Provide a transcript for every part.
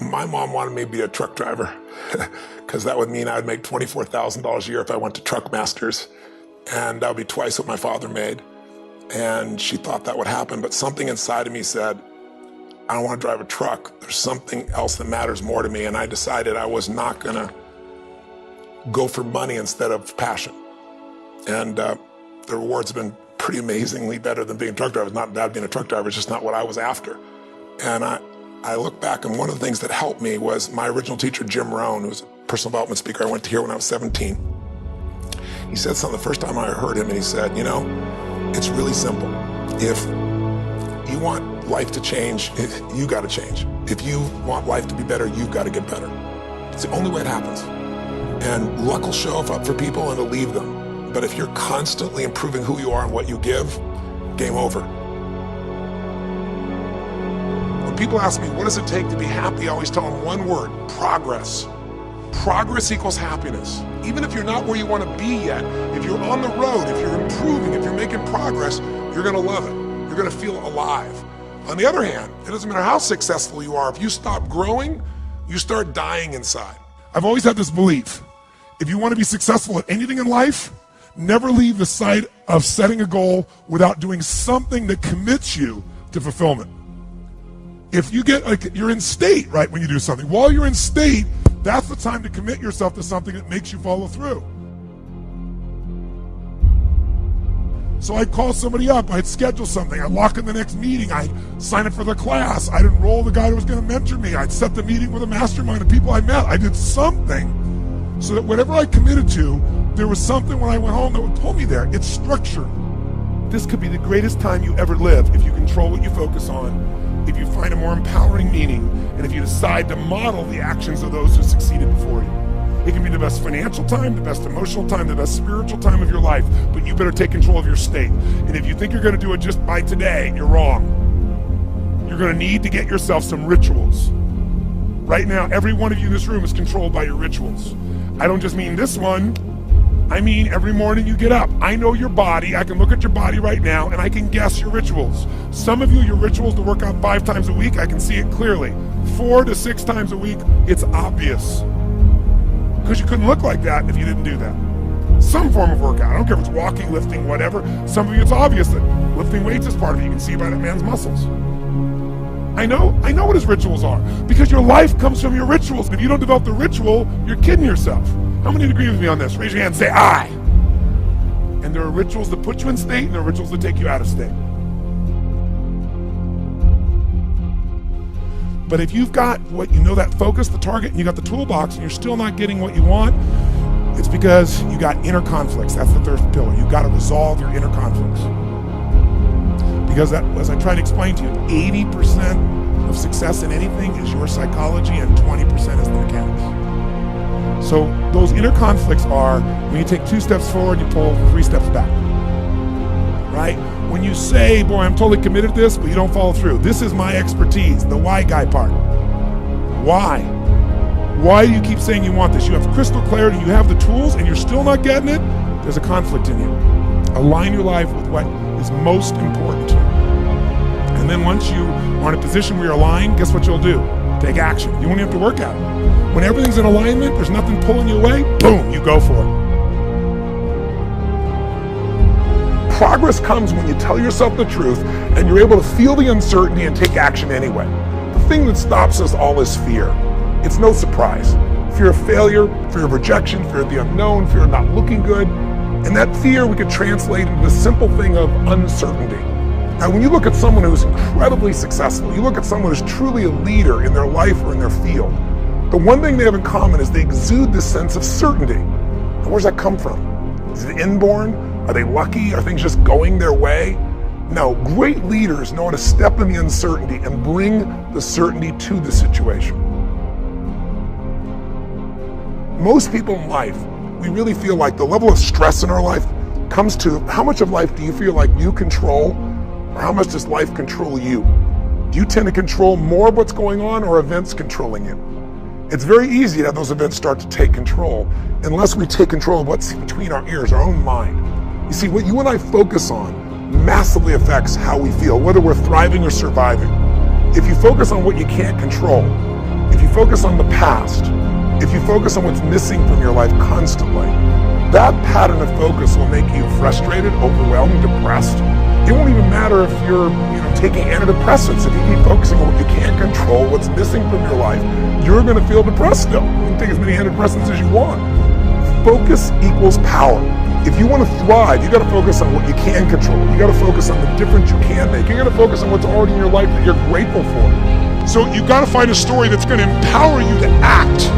My mom wanted me to be a truck driver because that would mean I'd make $24,000 a year if I went to Truck Masters, and that would be twice what my father made. And she thought that would happen, but something inside of me said, I don't want to drive a truck. There's something else that matters more to me, and I decided I was not gonna go for money instead of passion. And the rewards have been pretty amazingly better than being a truck driver. It's not bad being a truck driver, it's just not what I was after. And I look back, and one of the things that helped me was my original teacher, Jim Rohn, who was a personal development speaker I went to hear when I was 17. He said something the first time I heard him, and he said, you know, it's really simple. If you want life to change, you gotta change. If you want life to be better, you've gotta get better. It's the only way it happens. And luck will show up for people and it'll leave them. But if you're constantly improving who you are and what you give, game over. When people ask me, what does it take to be happy? I always tell them one word: progress. Progress equals happiness. Even if you're not where you want to be yet, if you're on the road, if you're improving, if you're making progress, you're gonna love it. You're gonna feel alive. On the other hand, it doesn't matter how successful you are, if you stop growing, you start dying inside. I've always had this belief: if you want to be successful at anything in life, never leave the sight of setting a goal without doing something that commits you to fulfillment. If you get, like, you're in state, right, when you do something. While you're in state, that's the time to commit yourself to something that makes you follow through. So I'd call somebody up, I'd schedule something, I'd lock in the next meeting, I'd sign up for the class, I'd enroll the guy who was gonna mentor me, I'd set the meeting with a mastermind of people I met. I did something so that whatever I committed to, there was something when I went home that would pull me there. It's structure. This could be the greatest time you ever live if you control what you focus on, if you find a more empowering meaning, and if you decide to model the actions of those who succeeded before you. It can be the best financial time, the best emotional time, the best spiritual time of your life, but you better take control of your state. And if you think you're gonna do it just by today, you're wrong. You're gonna need to get yourself some rituals. Right now, every one of you in this room is controlled by your rituals. I don't just mean this one, I mean every morning you get up. I know your body, I can look at your body right now, and I can guess your rituals. Some of you, your rituals to work out 5 times a week, I can see it clearly. 4 to 6 times a week, it's obvious. Because you couldn't look like that if you didn't do that. Some form of workout, I don't care if it's walking, lifting, whatever. Some of you, it's obvious that lifting weights is part of it. You can see by that man's muscles. I know what his rituals are, because your life comes from your rituals. If you don't develop the ritual, you're kidding yourself. How many agree with me on this? Raise your hand and say, I. And there are rituals that put you in state, and there are rituals that take you out of state. But if you've got what you know, that focus, the target, and you got the toolbox, and you're still not getting what you want, it's because you got inner conflicts. That's the third pillar. You've got to resolve your inner conflicts. Because that, as I try to explain to you, 80% of success in anything is your psychology, and 20% is the mechanics. So those inner conflicts are when you take 2 steps forward, you pull 3 steps back, right? When you say, boy, I'm totally committed to this, but you don't follow through. This is my expertise, the why guy part. Why? Why do you keep saying you want this? You have crystal clarity, you have the tools, and you're still not getting it? There's a conflict in you. Align your life with what is most important to you. And then once you are in a position where you're aligned, guess what you'll do? Take action. You won't have to work at it. When everything's in alignment, there's nothing pulling you away, boom, you go for it. Progress comes when you tell yourself the truth and you're able to feel the uncertainty and take action anyway. The thing that stops us all is fear. It's no surprise. Fear of failure, fear of rejection, fear of the unknown, fear of not looking good. And that fear we could translate into the simple thing of uncertainty. Now, when you look at someone who's incredibly successful, you look at someone who's truly a leader in their life or in their field, the one thing they have in common is they exude this sense of certainty. And where's that come from? Is it inborn? Are they lucky? Are things just going their way? No, great leaders know how to step in the uncertainty and bring the certainty to the situation. Most people in life, we really feel like the level of stress in our life comes to how much of life do you feel like you control, or how much does life control you? Do you tend to control more of what's going on, or events controlling you? It's very easy to have those events start to take control unless we take control of what's between our ears, our own mind. You see, what you and I focus on massively affects how we feel, whether we're thriving or surviving. If you focus on what you can't control, If you focus on the past, if you focus on what's missing from your life constantly, that pattern of focus will make you frustrated, overwhelmed, depressed. It won't even matter if you're taking antidepressants. If you keep focusing on what you can't control, what's missing from your life, you're going to feel depressed still. You can take as many antidepressants as you want. Focus equals power. If you want to thrive, you got to focus on what you can control. You got to focus on the difference you can make. You got to focus on what's already in your life that you're grateful for. So you got to find a story that's going to empower you to act.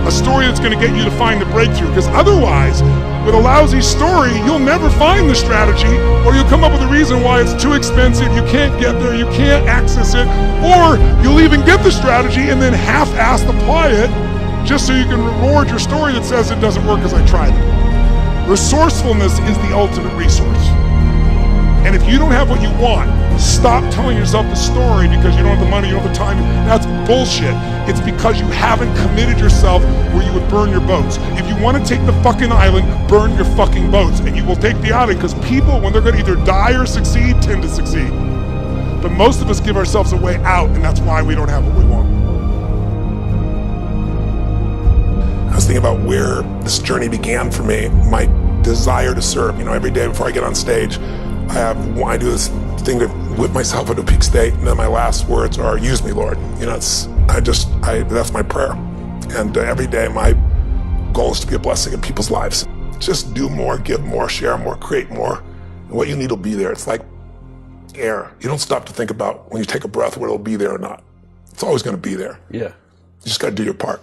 A story that's going to get you to find the breakthrough. Because otherwise, with a lousy story, you'll never find the strategy, or you'll come up with a reason why it's too expensive, you can't get there, you can't access it, or you'll even get the strategy and then half-assed apply it just so you can reward your story that says it doesn't work because I tried it. Resourcefulness is the ultimate resource. And if you don't have what you want, stop telling yourself the story because you don't have the money, you don't have the time. That's bullshit. It's because you haven't committed yourself where you would burn your boats. If you want to take the fucking island, burn your fucking boats, and you will take the island, because people, when they're going to either die or succeed, tend to succeed. But most of us give ourselves a way out, and that's why we don't have what we want. I was thinking about where this journey began for me, my desire to serve. Every day before I get on stage, I do this thing to whip myself into a peak state, and then my last words are, "Use me, Lord." That's my prayer. And every day my goal is to be a blessing in people's lives. Just do more, give more, share more, create more. And what you need will be there. It's like air. You don't stop to think about when you take a breath whether it'll be there or not. It's always going to be there. Yeah. You just got to do your part.